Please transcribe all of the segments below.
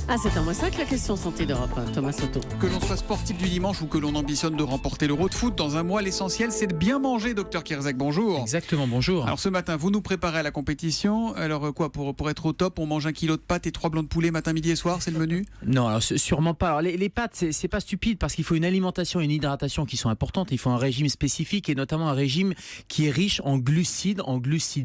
À 7h05, la question santé d'Europe, Thomas Soto. Que l'on soit sportif du dimanche ou que l'on ambitionne de remporter l'Euro de foot, dans un mois, l'essentiel, c'est de bien manger, docteur Kierzek. Bonjour. Exactement, bonjour. Alors ce matin, vous nous préparez à la compétition. Alors quoi, pour être au top, on mange 1 kilo de pâtes et 3 blancs de poulet matin, midi et soir, c'est le menu? Non, alors sûrement pas. Alors, les pâtes, c'est pas stupide parce qu'il faut une alimentation et une hydratation qui sont importantes. Il faut un régime spécifique et notamment un régime qui est riche en glucides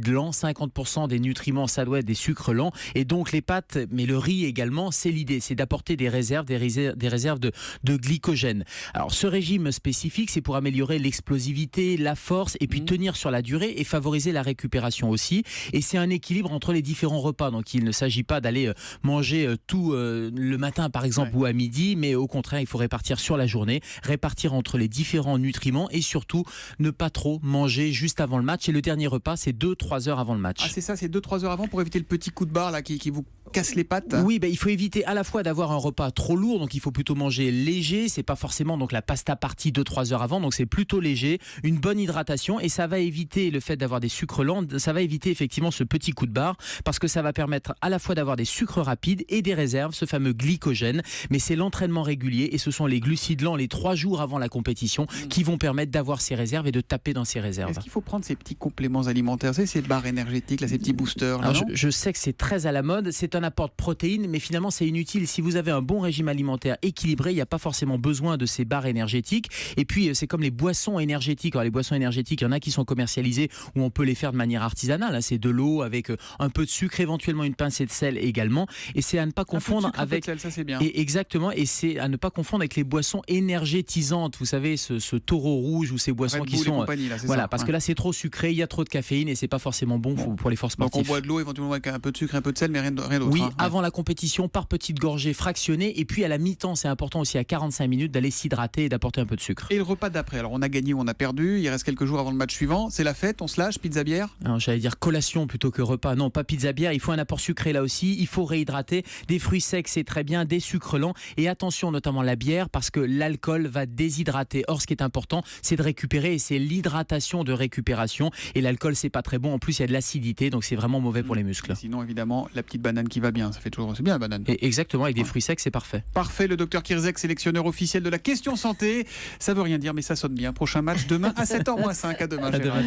lents. 50% des nutriments, ça doit être des sucres lents. Et donc les pâtes, mais le riz également, c'est l'idée, c'est d'apporter des réserves de glycogène. Alors ce régime spécifique, c'est pour améliorer l'explosivité, la force et puis tenir sur la durée et favoriser la récupération aussi. Et c'est un équilibre entre les différents repas. Donc il ne s'agit pas d'aller manger tout le matin par exemple ou à midi, mais au contraire, il faut répartir sur la journée, répartir entre les différents nutriments et surtout ne pas trop manger juste avant le match. Et le dernier repas, c'est 2-3 heures avant le match. Ah c'est ça, c'est 2-3 heures avant pour éviter le petit coup de barre là, qui vous casse les pattes. Oui, il faut éviter à la fois d'avoir un repas trop lourd, donc il faut plutôt manger léger, c'est pas forcément donc la pasta partie 2-3 heures avant, donc c'est plutôt léger, une bonne hydratation et ça va éviter le fait d'avoir des sucres lents, ça va éviter effectivement ce petit coup de barre parce que ça va permettre à la fois d'avoir des sucres rapides et des réserves, ce fameux glycogène, mais c'est l'entraînement régulier et ce sont les glucides lents les 3 jours avant la compétition qui vont permettre d'avoir ces réserves et de taper dans ces réserves. Est-ce qu'il faut prendre ces petits compléments alimentaires, ces barres énergétiques, là, ces petits boosters là, alors, je sais que c'est très à la mode, c'est un apport de protéines, mais finalement c'est inutile. Si vous avez un bon régime alimentaire équilibré, il n'y a pas forcément besoin de ces barres énergétiques. Et puis c'est comme les boissons énergétiques. Alors les boissons énergétiques, il y en a qui sont commercialisées où on peut les faire de manière artisanale. C'est de l'eau avec un peu de sucre, éventuellement une pincée de sel également. Et c'est à ne pas confondre avec. Un peu de sel, ça c'est bien. Et exactement. Et c'est à ne pas confondre avec les boissons énergétisantes. Vous savez, ce taureau rouge ou ces boissons Red qui Bull sont. Compagnie, là, voilà, ça, parce que là c'est trop sucré, il y a trop de caféine et c'est pas forcément bon pour les forts sportifs. Donc on boit de l'eau éventuellement avec un peu de sucre, un peu de sel, mais rien d'autre. Oui, avant la compétition, par petites gorgées fractionnées. Et puis à la mi-temps, c'est important aussi à 45 minutes d'aller s'hydrater et d'apporter un peu de sucre. Et le repas d'après, alors on a gagné ou on a perdu, il reste quelques jours avant le match suivant, c'est la fête, on se lâche, pizza bière? Alors, j'allais dire collation plutôt que repas. Non, pas pizza bière, il faut un apport sucré là aussi, il faut réhydrater. Des fruits secs, c'est très bien, des sucres lents. Et attention notamment la bière parce que l'alcool va déshydrater. Or, ce qui est important, c'est de récupérer et c'est l'hydratation de récupération. Et l'alcool, c'est pas très bon. En plus, il y a de l'acidité, donc c'est vraiment mauvais pour les muscles. Et sinon, évidemment, la petite banane qui va bien, ça fait toujours, c'est bien la banane. Et exactement, avec des fruits secs, c'est parfait. Parfait, le docteur Kierzek, sélectionneur officiel de la question santé. Ça veut rien dire, mais ça sonne bien. Prochain match demain à 7h-5. À demain. À demain.